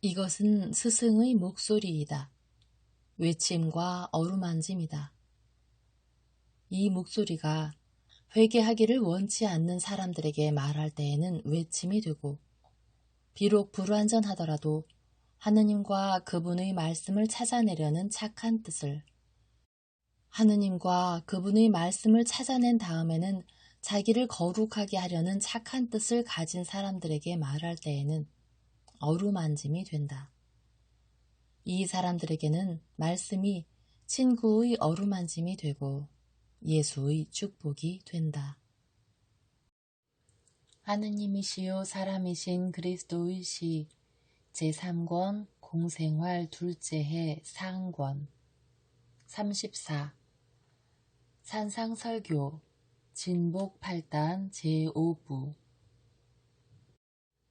이것은 스승의 목소리이다. 외침과 어루만짐이다. 이 목소리가 회개하기를 원치 않는 사람들에게 말할 때에는 외침이 되고, 비록 불완전하더라도 하느님과 그분의 말씀을 찾아내려는 착한 뜻을, 하느님과 그분의 말씀을 찾아낸 다음에는 자기를 거룩하게 하려는 착한 뜻을 가진 사람들에게 말할 때에는 어루만짐이 된다. 이 사람들에게는 말씀이 친구의 어루만짐이 되고 예수의 축복이 된다. 하느님이시요 사람이신 그리스도의 시 제3권 공생활 둘째 해 상권 34 산상설교 진복 8단 제5부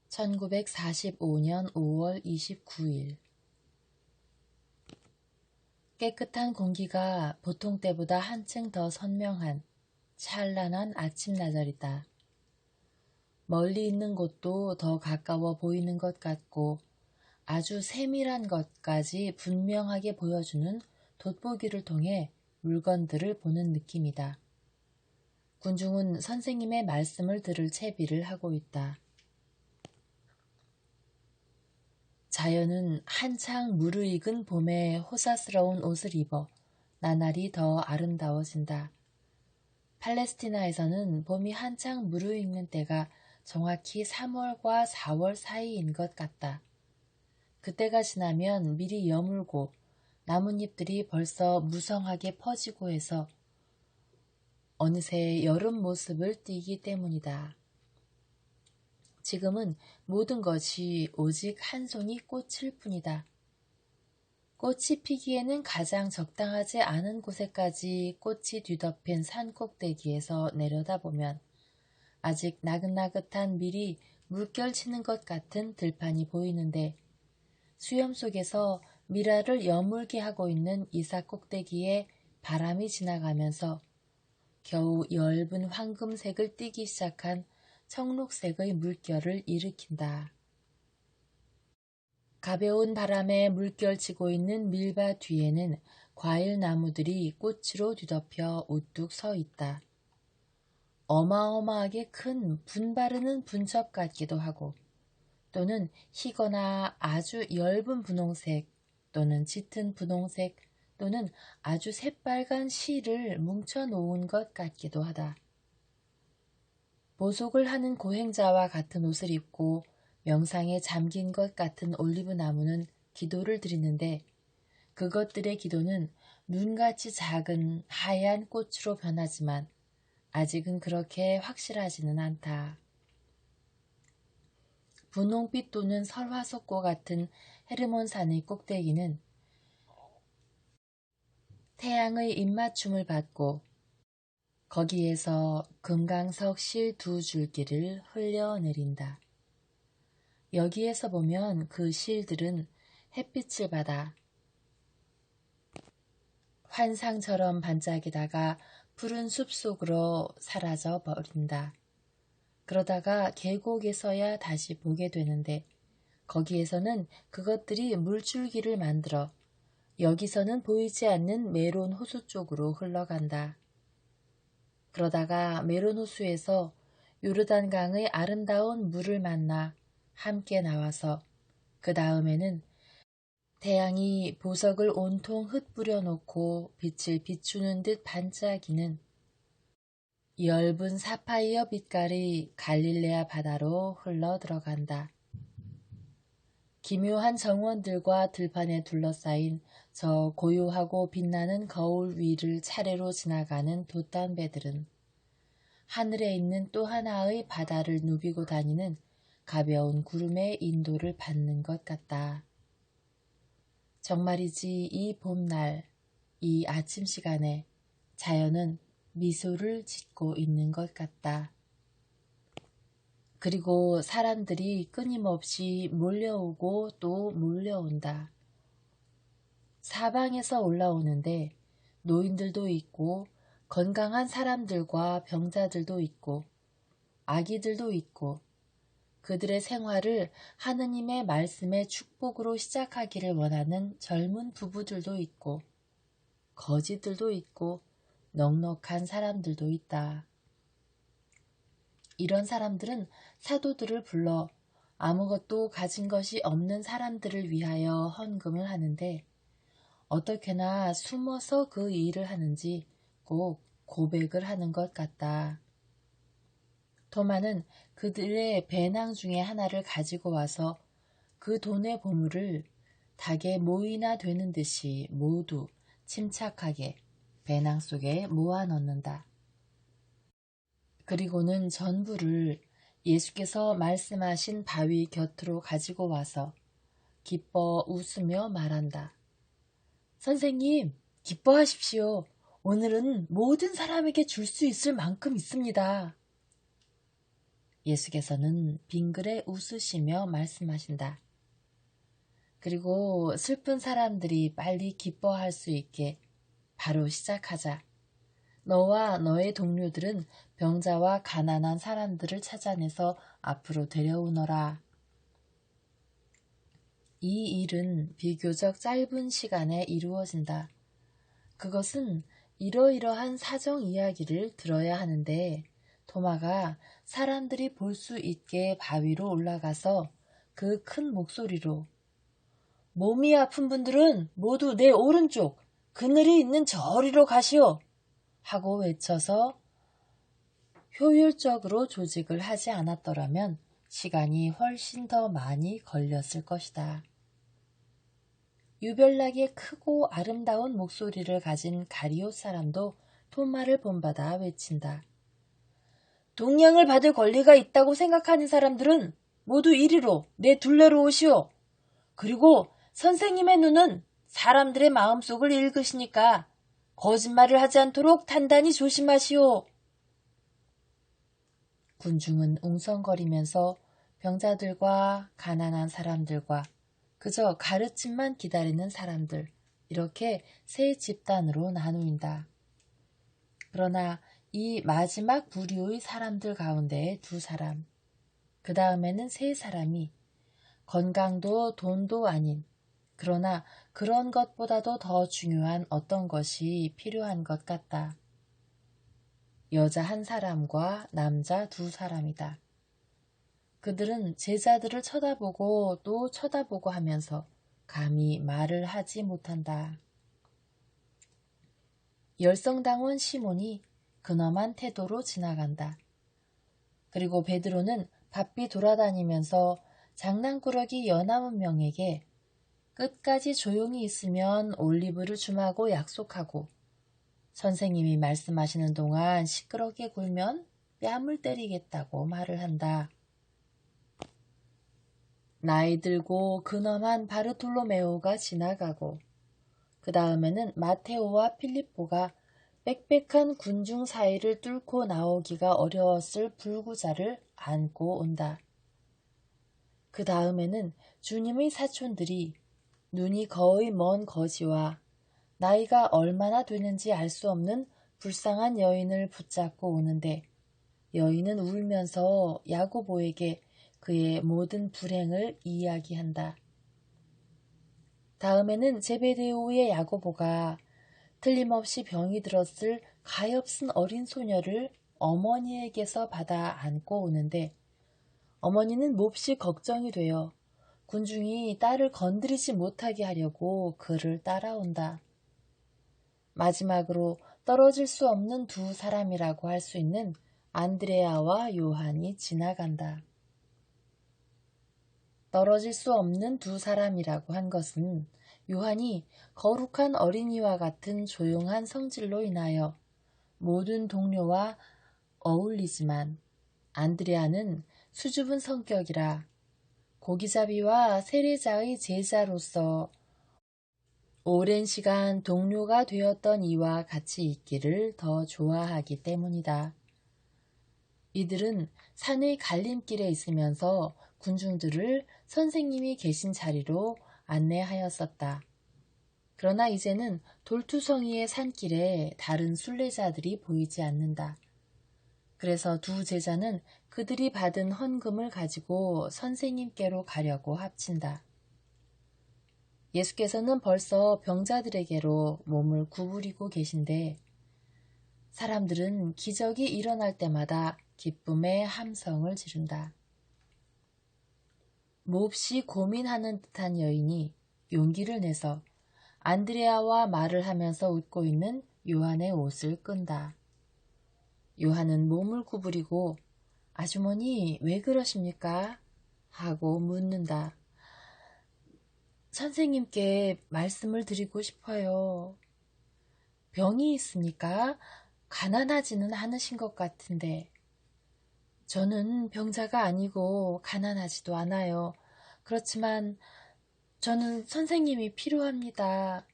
1945년 5월 29일 깨끗한 공기가 보통 때보다 한층 더 선명한 찬란한 아침나절이다. 멀리 있는 곳도 더 가까워 보이는 것 같고 아주 세밀한 것까지 분명하게 보여주는 돋보기를 통해 물건들을 보는 느낌이다. 군중은 선생님의 말씀을 들을 채비를 하고 있다. 자연은 한창 무르익은 봄에 호사스러운 옷을 입어 나날이 더 아름다워진다. 팔레스티나에서는 봄이 한창 무르익는 때가 정확히 3월과 4월 사이인 것 같다. 그때가 지나면 밀이 여물고 나뭇잎들이 벌써 무성하게 퍼지고 해서 어느새 여름 모습을 띠기 때문이다. 지금은 모든 것이 오직 한 송이 꽃일 뿐이다. 꽃이 피기에는 가장 적당하지 않은 곳에까지 꽃이 뒤덮인 산 꼭대기에서 내려다보면 아직 나긋나긋한 밀이 물결치는 것 같은 들판이 보이는데 수염 속에서 미라를 여물게 하고 있는 이삭 꼭대기에 바람이 지나가면서 겨우 엷은 황금색을 띠기 시작한 청록색의 물결을 일으킨다. 가벼운 바람에 물결치고 있는 밀밭 뒤에는 과일나무들이 꽃으로 뒤덮여 우뚝 서 있다. 어마어마하게 큰 분바르는 분첩 같기도 하고 또는 희거나 아주 엷은 분홍색 또는 짙은 분홍색 또는 아주 새빨간 실을 뭉쳐놓은 것 같기도 하다. 보속을 하는 고행자와 같은 옷을 입고 명상에 잠긴 것 같은 올리브 나무는 기도를 드리는데 그것들의 기도는 눈같이 작은 하얀 꽃으로 변하지만 아직은 그렇게 확실하지는 않다. 분홍빛 도는 설화석고 같은 헤르몬산의 꼭대기는 태양의 입맞춤을 받고 거기에서 금강석 실 2줄기를 흘려내린다. 여기에서 보면 그 실들은 햇빛을 받아 환상처럼 반짝이다가 푸른 숲 속으로 사라져 버린다. 그러다가 계곡에서야 다시 보게 되는데 거기에서는 그것들이 물줄기를 만들어 여기서는 보이지 않는 메론 호수 쪽으로 흘러간다. 그러다가 메론 호수에서 요르단강의 아름다운 물을 만나 함께 나와서 그 다음에는 태양이 보석을 온통 흩뿌려 놓고 빛을 비추는 듯 반짝이는 엷은 사파이어 빛깔의 갈릴레아 바다로 흘러 들어간다. 기묘한 정원들과 들판에 둘러싸인 저 고요하고 빛나는 거울 위를 차례로 지나가는 돛담배들은 하늘에 있는 또 하나의 바다를 누비고 다니는 가벼운 구름의 인도를 받는 것 같다. 정말이지 이 봄날, 이 아침 시간에 자연은 미소를 짓고 있는 것 같다. 그리고 사람들이 끊임없이 몰려오고 또 몰려온다. 사방에서 올라오는데 노인들도 있고 건강한 사람들과 병자들도 있고 아기들도 있고 그들의 생활을 하느님의 말씀의 축복으로 시작하기를 원하는 젊은 부부들도 있고 거지들도 있고 넉넉한 사람들도 있다. 이런 사람들은 사도들을 불러 아무것도 가진 것이 없는 사람들을 위하여 헌금을 하는데 어떻게나 숨어서 그 일을 하는지 꼭 고백을 하는 것 같다. 토마는 그들의 배낭 중에 하나를 가지고 와서 그 돈의 보물을 닭의 모이나 되는 듯이 모두 침착하게 배낭 속에 모아 넣는다. 그리고는 전부를 예수께서 말씀하신 바위 곁으로 가지고 와서 기뻐 웃으며 말한다. 선생님, 기뻐하십시오. 오늘은 모든 사람에게 줄 수 있을 만큼 있습니다. 예수께서는 빙그레 웃으시며 말씀하신다. 그리고 슬픈 사람들이 빨리 기뻐할 수 있게 바로 시작하자. 너와 너의 동료들은 병자와 가난한 사람들을 찾아내서 앞으로 데려오너라. 이 일은 비교적 짧은 시간에 이루어진다. 그것은 이러이러한 사정 이야기를 들어야 하는데 토마가 사람들이 볼 수 있게 바위로 올라가서 그 큰 목소리로 몸이 아픈 분들은 모두 내 오른쪽 그늘이 있는 저리로 가시오 하고 외쳐서 효율적으로 조직을 하지 않았더라면 시간이 훨씬 더 많이 걸렸을 것이다. 유별나게 크고 아름다운 목소리를 가진 가리옷 사람도 토마를 본받아 외친다. 동양을 받을 권리가 있다고 생각하는 사람들은 모두 이리로 내 둘레로 오시오. 그리고 선생님의 눈은 사람들의 마음속을 읽으시니까 거짓말을 하지 않도록 단단히 조심하시오. 군중은 웅성거리면서 병자들과 가난한 사람들과 그저 가르침만 기다리는 사람들 이렇게 세 집단으로 나누인다. 그러나 이 마지막 부류의 사람들 가운데 두 사람, 그 다음에는 세 사람이 건강도 돈도 아닌 그러나 그런 것보다도 더 중요한 어떤 것이 필요한 것 같다. 여자 한 사람과 남자 두 사람이다. 그들은 제자들을 쳐다보고 또 쳐다보고 하면서 감히 말을 하지 못한다. 열성당원 시몬이 근엄한 태도로 지나간다. 그리고 베드로는 바삐 돌아다니면서 장난꾸러기 연하문 명에게 끝까지 조용히 있으면 올리브를 주마고 약속하고 선생님이 말씀하시는 동안 시끄럽게 굴면 뺨을 때리겠다고 말을 한다. 나이 들고 근엄한 바르톨로메오가 지나가고 그 다음에는 마테오와 필립보가 빽빽한 군중 사이를 뚫고 나오기가 어려웠을 불구자를 안고 온다. 그 다음에는 주님의 사촌들이 눈이 거의 먼 거지와 나이가 얼마나 되는지 알 수 없는 불쌍한 여인을 붙잡고 오는데 여인은 울면서 야고보에게 그의 모든 불행을 이야기한다. 다음에는 제베데오의 야고보가 틀림없이 병이 들었을 가엾은 어린 소녀를 어머니에게서 받아 안고 오는데 어머니는 몹시 걱정이 되어 군중이 딸을 건드리지 못하게 하려고 그를 따라온다. 마지막으로 떨어질 수 없는 두 사람이라고 할 수 있는 안드레아와 요한이 지나간다. 떨어질 수 없는 두 사람이라고 한 것은 요한이 거룩한 어린이와 같은 조용한 성질로 인하여 모든 동료와 어울리지만 안드레아는 수줍은 성격이라 고기잡이와 세례자의 제자로서 오랜 시간 동료가 되었던 이와 같이 있기를 더 좋아하기 때문이다. 이들은 산의 갈림길에 있으면서 군중들을 선생님이 계신 자리로 안내하였었다. 그러나 이제는 돌투성이의 산길에 다른 순례자들이 보이지 않는다. 그래서 두 제자는 그들이 받은 헌금을 가지고 선생님께로 가려고 합친다. 예수께서는 벌써 병자들에게로 몸을 구부리고 계신데 사람들은 기적이 일어날 때마다 기쁨의 함성을 지른다. 몹시 고민하는 듯한 여인이 용기를 내서 안드레아와 말을 하면서 웃고 있는 요한의 옷을 끈다. 요한은 몸을 구부리고 아주머니 왜 그러십니까? 하고 묻는다. 선생님께 말씀을 드리고 싶어요. 병이 있으니까 가난하지는 않으신 것 같은데 저는 병자가 아니고 가난하지도 않아요. 그렇지만 저는 선생님이 필요합니다.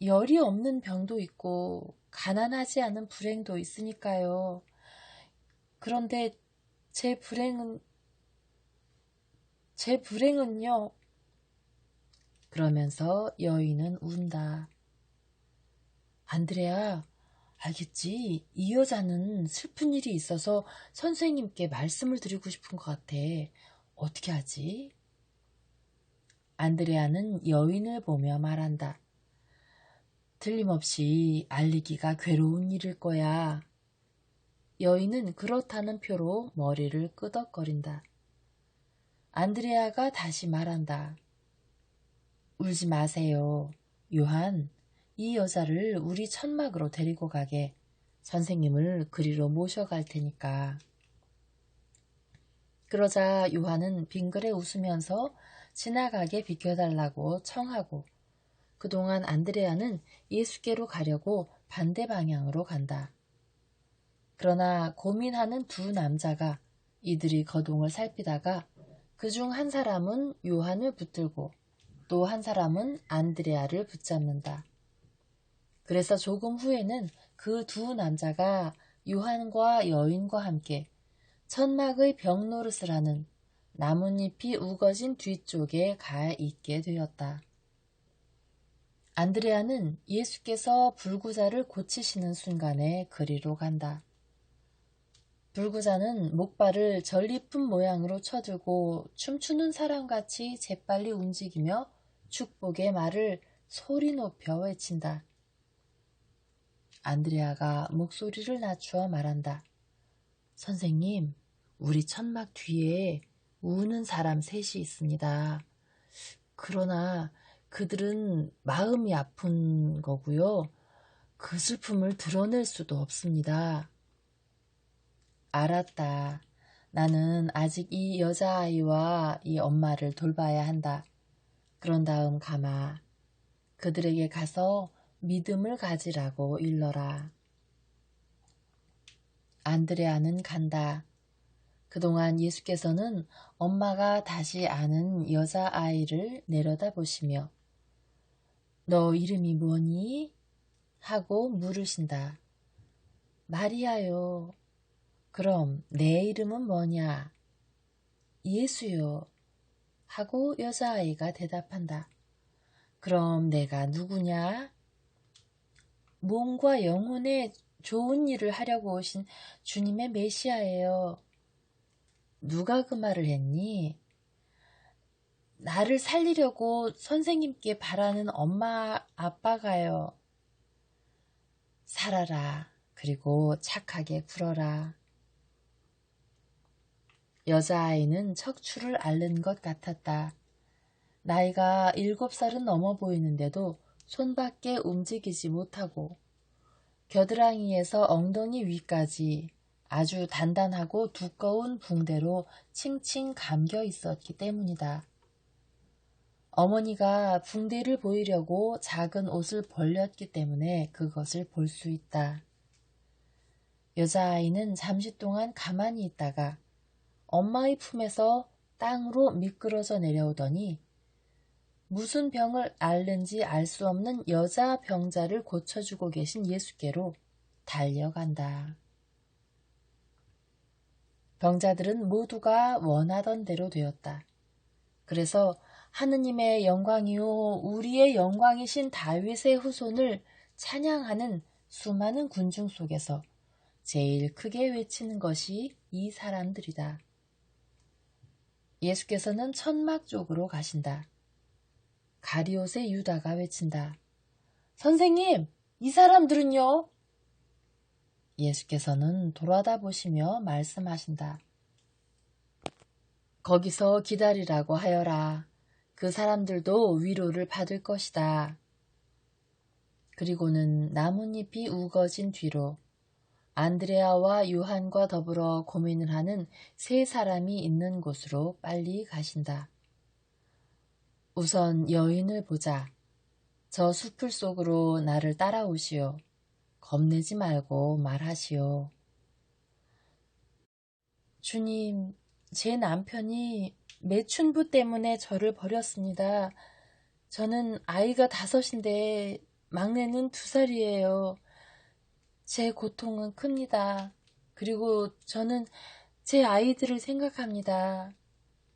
열이 없는 병도 있고 가난하지 않은 불행도 있으니까요. 그런데 제 불행은요. 그러면서 여인은 운다. 안드레아, 알겠지? 이 여자는 슬픈 일이 있어서 선생님께 말씀을 드리고 싶은 것 같아. 어떻게 하지? 안드레아는 여인을 보며 말한다. 틀림없이 알리기가 괴로운 일일 거야. 여인은 그렇다는 표로 머리를 끄덕거린다. 안드레아가 다시 말한다. 울지 마세요. 요한, 이 여자를 우리 천막으로 데리고 가게. 선생님을 그리로 모셔갈 테니까. 그러자 요한은 빙그레 웃으면서 지나가게 비켜달라고 청하고 그동안 안드레아는 예수께로 가려고 반대 방향으로 간다. 그러나 고민하는 두 남자가 이들이 거동을 살피다가 그중 한 사람은 요한을 붙들고 또 한 사람은 안드레아를 붙잡는다. 그래서 조금 후에는 그 두 남자가 요한과 여인과 함께 천막의 벽노릇을 하는 나뭇잎이 우거진 뒤쪽에 가 있게 되었다. 안드레아는 예수께서 불구자를 고치시는 순간에 그리로 간다. 불구자는 목발을 전리품 모양으로 쳐들고 춤추는 사람같이 재빨리 움직이며 축복의 말을 소리 높여 외친다. 안드레아가 목소리를 낮추어 말한다. 선생님, 우리 천막 뒤에 우는 사람 셋이 있습니다. 그러나 그들은 마음이 아픈 거고요. 그 슬픔을 드러낼 수도 없습니다. 알았다. 나는 아직 이 여자아이와 이 엄마를 돌봐야 한다. 그런 다음 가마. 그들에게 가서 믿음을 가지라고 일러라. 안드레아는 간다. 그동안 예수께서는 엄마가 다시 아는 여자아이를 내려다보시며 너 이름이 뭐니? 하고 물으신다. 마리아요. 그럼 내 이름은 뭐냐? 예수요. 하고 여자아이가 대답한다. 그럼 내가 누구냐? 몸과 영혼에 좋은 일을 하려고 오신 주님의 메시아예요. 누가 그 말을 했니? 나를 살리려고 선생님께 바라는 엄마, 아빠가요. 살아라. 그리고 착하게 굴어라. 여자아이는 척추를 앓는 것 같았다. 나이가 7살은 넘어 보이는데도 손밖에 움직이지 못하고 겨드랑이에서 엉덩이 위까지 아주 단단하고 두꺼운 붕대로 칭칭 감겨 있었기 때문이다. 어머니가 붕대를 보이려고 작은 옷을 벌렸기 때문에 그것을 볼 수 있다. 여자아이는 잠시 동안 가만히 있다가 엄마의 품에서 땅으로 미끄러져 내려오더니 무슨 병을 앓는지 알 수 없는 여자 병자를 고쳐주고 계신 예수께로 달려간다. 병자들은 모두가 원하던 대로 되었다. 그래서 하느님의 영광이요 우리의 영광이신 다윗의 후손을 찬양하는 수많은 군중 속에서 제일 크게 외치는 것이 이 사람들이다. 예수께서는 천막 쪽으로 가신다. 가리옷의 유다가 외친다. 선생님, 이 사람들은요? 예수께서는 돌아다 보시며 말씀하신다. 거기서 기다리라고 하여라. 그 사람들도 위로를 받을 것이다. 그리고는 나뭇잎이 우거진 뒤로 안드레아와 요한과 더불어 고민을 하는 세 사람이 있는 곳으로 빨리 가신다. 우선 여인을 보자. 저 수풀 속으로 나를 따라오시오. 겁내지 말고 말하시오. 주님, 제 남편이 매춘부 때문에 저를 버렸습니다. 저는 아이가 5인데 막내는 2살이에요. 제 고통은 큽니다. 그리고 저는 제 아이들을 생각합니다.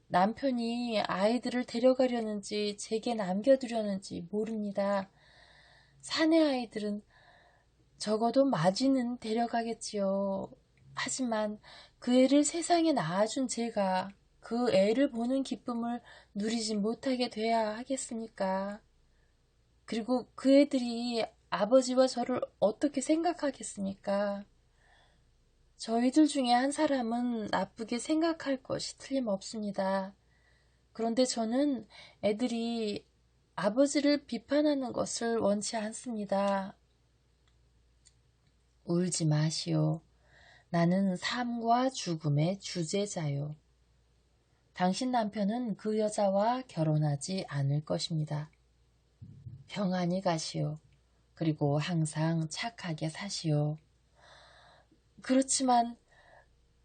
남편이 아이들을 데려가려는지 제게 남겨두려는지 모릅니다. 사내 아이들은 적어도 마쥐는 데려가겠지요. 하지만 그 애를 세상에 낳아준 제가 그 애를 보는 기쁨을 누리지 못하게 돼야 하겠습니까? 그리고 그 애들이 아버지와 저를 어떻게 생각하겠습니까? 저희들 중에 한 사람은 나쁘게 생각할 것이 틀림없습니다. 그런데 저는 애들이 아버지를 비판하는 것을 원치 않습니다. 울지 마시오. 나는 삶과 죽음의 주제자요. 당신 남편은 그 여자와 결혼하지 않을 것입니다. 평안히 가시오. 그리고 항상 착하게 사시오. 그렇지만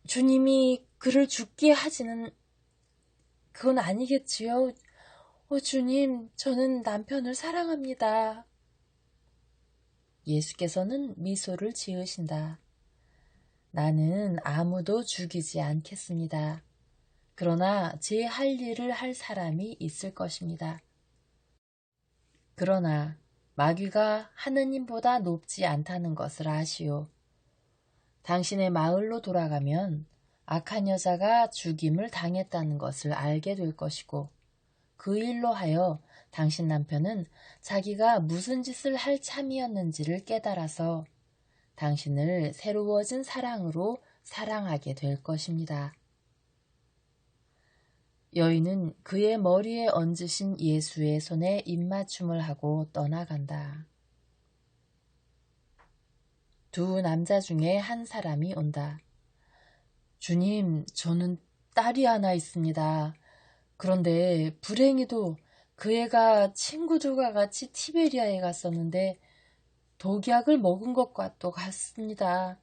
주님이 그를 죽게 하지는 그건 아니겠지요. 주님, 저는 남편을 사랑합니다. 예수께서는 미소를 지으신다. 나는 아무도 죽이지 않겠습니다. 그러나 제 할 일을 할 사람이 있을 것입니다. 그러나 마귀가 하느님보다 높지 않다는 것을 아시오. 당신의 마을로 돌아가면 악한 여자가 죽임을 당했다는 것을 알게 될 것이고 그 일로 하여 당신 남편은 자기가 무슨 짓을 할 참이었는지를 깨달아서 당신을 새로워진 사랑으로 사랑하게 될 것입니다. 여인은 그의 머리에 얹으신 예수의 손에 입맞춤을 하고 떠나간다. 두 남자 중에 한 사람이 온다. 주님, 저는 딸이 하나 있습니다. 그런데 불행히도 그 애가 친구들과 같이 티베리아에 갔었는데 독약을 먹은 것과 또 같습니다.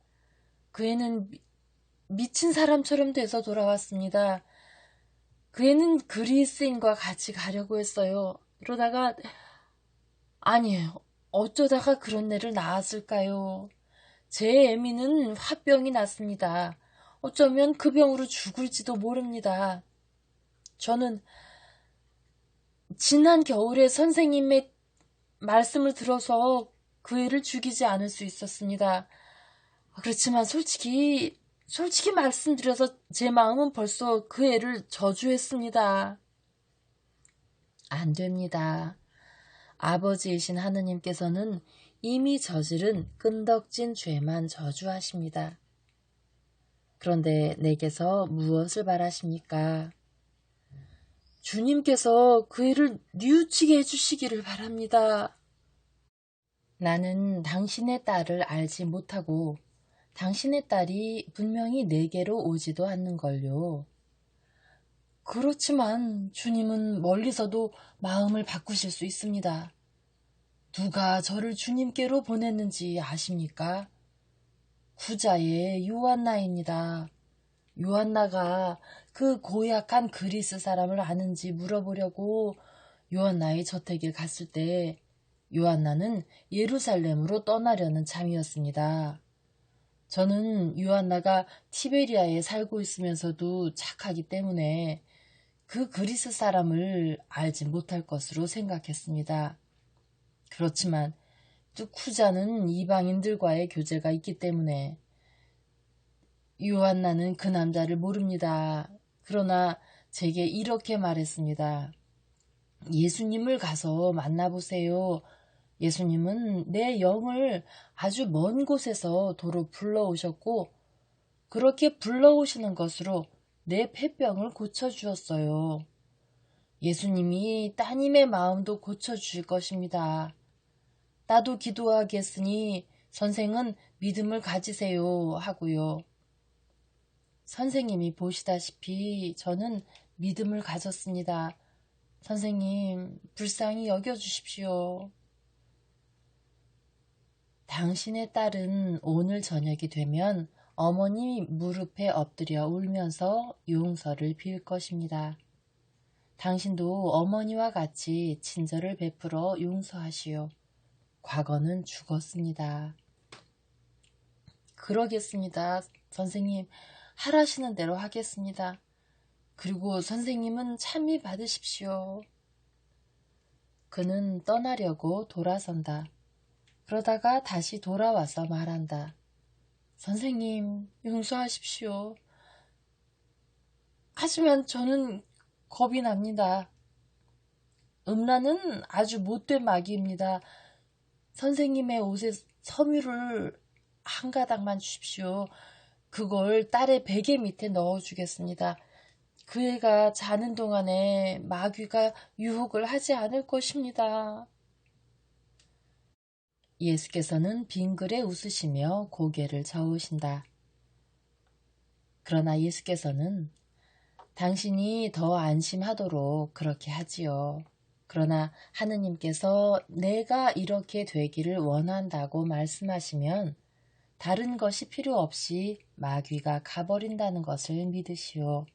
그 애는 미친 사람처럼 돼서 돌아왔습니다. 그 애는 그리스인과 같이 가려고 했어요. 그러다가 아니에요. 어쩌다가 그런 애를 낳았을까요? 제 애미는 화병이 났습니다. 어쩌면 그 병으로 죽을지도 모릅니다. 저는 지난 겨울에 선생님의 말씀을 들어서 그 애를 죽이지 않을 수 있었습니다. 그렇지만 솔직히 말씀드려서 제 마음은 벌써 그 애를 저주했습니다. 안 됩니다. 아버지이신 하느님께서는 이미 저지른 끈덕진 죄만 저주하십니다. 그런데 내게서 무엇을 바라십니까? 주님께서 그 애를 뉘우치게 해주시기를 바랍니다. 나는 당신의 딸을 알지 못하고 당신의 딸이 분명히 내게로 오지도 않는걸요. 그렇지만 주님은 멀리서도 마음을 바꾸실 수 있습니다. 누가 저를 주님께로 보냈는지 아십니까? 구자의 요한나입니다. 요한나가 그 고약한 그리스 사람을 아는지 물어보려고 요한나의 저택에 갔을 때 요한나는 예루살렘으로 떠나려는 참이었습니다. 저는 요한나가 티베리아에 살고 있으면서도 착하기 때문에 그 그리스 사람을 알지 못할 것으로 생각했습니다. 그렇지만 또 쿠자는 이방인들과의 교제가 있기 때문에 요한나는 그 남자를 모릅니다. 그러나 제게 이렇게 말했습니다. 예수님을 가서 만나보세요. 예수님은 내 영을 아주 먼 곳에서 도로 불러오셨고 그렇게 불러오시는 것으로 내 폐병을 고쳐주었어요. 예수님이 따님의 마음도 고쳐주실 것입니다. 나도 기도하겠으니 선생은 믿음을 가지세요 하고요. 선생님이 보시다시피 저는 믿음을 가졌습니다. 선생님, 불쌍히 여겨주십시오. 당신의 딸은 오늘 저녁이 되면 어머니 무릎에 엎드려 울면서 용서를 빌 것입니다. 당신도 어머니와 같이 친절을 베풀어 용서하시오. 과거는 죽었습니다. 그러겠습니다. 선생님, 하라시는 대로 하겠습니다. 그리고 선생님은 찬미 받으십시오. 그는 떠나려고 돌아선다. 그러다가 다시 돌아와서 말한다. 선생님, 용서하십시오. 하지만 저는 겁이 납니다. 음란은 아주 못된 마귀입니다. 선생님의 옷에 섬유를 한 가닥만 주십시오. 그걸 딸의 베개 밑에 넣어주겠습니다. 그 애가 자는 동안에 마귀가 유혹을 하지 않을 것입니다. 예수께서는 빙그레 웃으시며 고개를 저으신다. 그러나 예수께서는 당신이 더 안심하도록 그렇게 하지요. 그러나 하느님께서 내가 이렇게 되기를 원한다고 말씀하시면 다른 것이 필요 없이 마귀가 가버린다는 것을 믿으시오.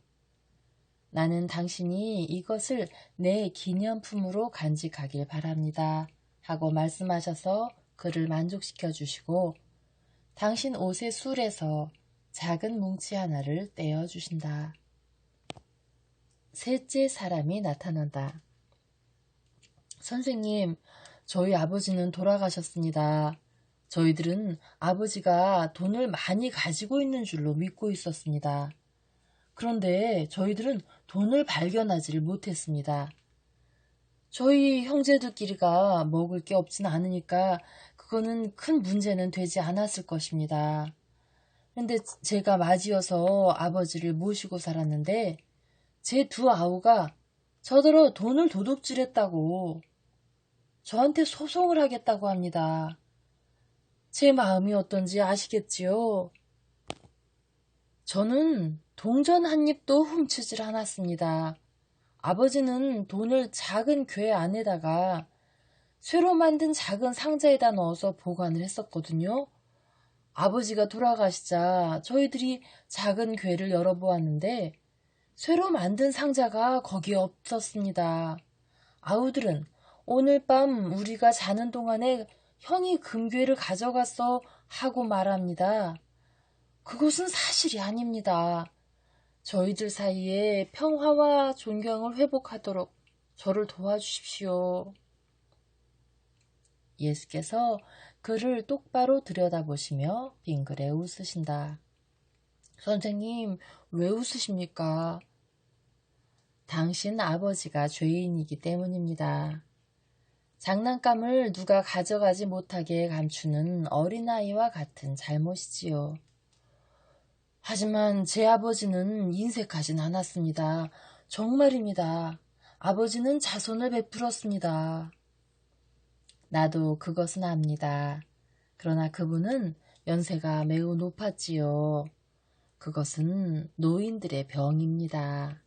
나는 당신이 이것을 내 기념품으로 간직하길 바랍니다. 하고 말씀하셔서 그를 만족시켜 주시고 당신 옷의 술에서 작은 뭉치 하나를 떼어 주신다. 셋째 사람이 나타난다. 선생님, 저희 아버지는 돌아가셨습니다. 저희들은 아버지가 돈을 많이 가지고 있는 줄로 믿고 있었습니다. 그런데 저희들은 돈을 발견하지를 못했습니다. 저희 형제들끼리가 먹을 게 없진 않으니까 그거는 큰 문제는 되지 않았을 것입니다. 근데 제가 맞이어서 아버지를 모시고 살았는데 제 두 아우가 저더러 돈을 도둑질했다고 저한테 소송을 하겠다고 합니다. 제 마음이 어떤지 아시겠지요? 저는 동전 한 입도 훔치질 않았습니다. 아버지는 돈을 작은 궤 안에다가 쇠로 만든 작은 상자에다 넣어서 보관을 했었거든요. 아버지가 돌아가시자 저희들이 작은 궤를 열어보았는데 쇠로 만든 상자가 거기에 없었습니다. 아우들은 오늘 밤 우리가 자는 동안에 형이 금괴를 가져갔어 하고 말합니다. 그것은 사실이 아닙니다. 저희들 사이에 평화와 존경을 회복하도록 저를 도와주십시오. 예수께서 그를 똑바로 들여다보시며 빙그레 웃으신다. 선생님, 왜 웃으십니까? 당신 아버지가 죄인이기 때문입니다. 장난감을 누가 가져가지 못하게 감추는 어린아이와 같은 잘못이지요. 하지만 제 아버지는 인색하진 않았습니다. 정말입니다. 아버지는 자손을 베풀었습니다. 나도 그것은 압니다. 그러나 그분은 연세가 매우 높았지요. 그것은 노인들의 병입니다.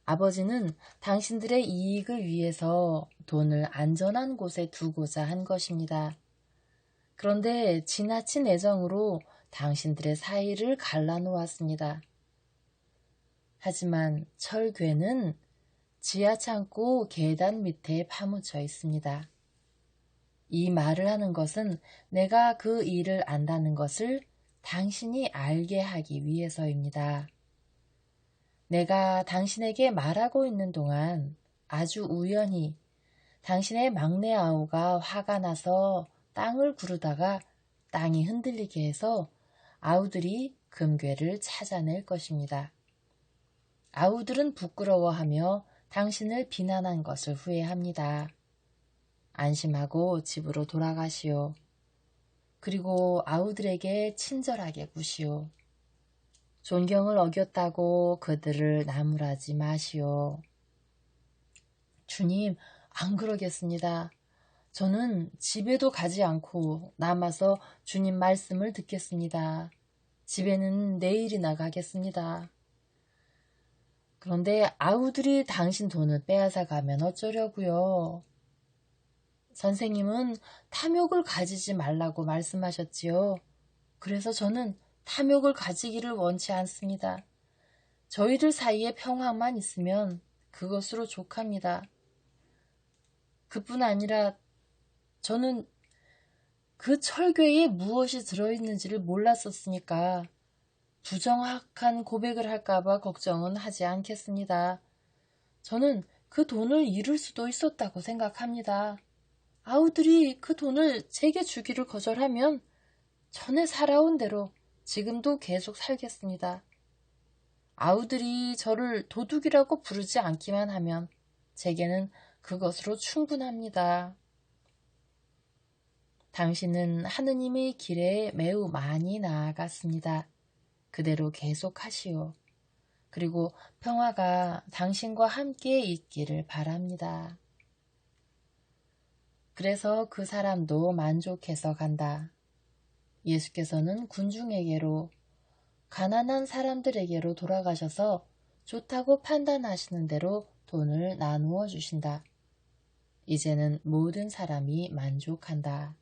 아버지는 당신들의 이익을 위해서 돈을 안전한 곳에 두고자 한 것입니다. 그런데 지나친 애정으로 당신들의 사이를 갈라놓았습니다. 하지만 철괴는 지하창고 계단 밑에 파묻혀 있습니다. 이 말을 하는 것은 내가 그 일을 안다는 것을 당신이 알게 하기 위해서입니다. 내가 당신에게 말하고 있는 동안 아주 우연히 당신의 막내 아우가 화가 나서 땅을 구르다가 땅이 흔들리게 해서 아우들이 금괴를 찾아낼 것입니다. 아우들은 부끄러워하며 당신을 비난한 것을 후회합니다. 안심하고 집으로 돌아가시오. 그리고 아우들에게 친절하게 구시오. 존경을 어겼다고 그들을 나무라지 마시오. 주님, 안 그러겠습니다. 저는 집에도 가지 않고 남아서 주님 말씀을 듣겠습니다. 집에는 내일이나 가겠습니다. 그런데 아우들이 당신 돈을 빼앗아 가면 어쩌려고요? 선생님은 탐욕을 가지지 말라고 말씀하셨지요. 그래서 저는 탐욕을 가지기를 원치 않습니다. 저희들 사이에 평화만 있으면 그것으로 족합니다. 그뿐 아니라 저는 그 철괴에 무엇이 들어있는지를 몰랐었으니까 부정확한 고백을 할까봐 걱정은 하지 않겠습니다. 저는 그 돈을 잃을 수도 있었다고 생각합니다. 아우들이 그 돈을 제게 주기를 거절하면 전에 살아온 대로 지금도 계속 살겠습니다. 아우들이 저를 도둑이라고 부르지 않기만 하면 제게는 그것으로 충분합니다. 당신은 하느님의 길에 매우 많이 나아갔습니다. 그대로 계속하시오. 그리고 평화가 당신과 함께 있기를 바랍니다. 그래서 그 사람도 만족해서 간다. 예수께서는 군중에게로 가난한 사람들에게로 돌아가셔서 좋다고 판단하시는 대로 돈을 나누어 주신다. 이제는 모든 사람이 만족한다.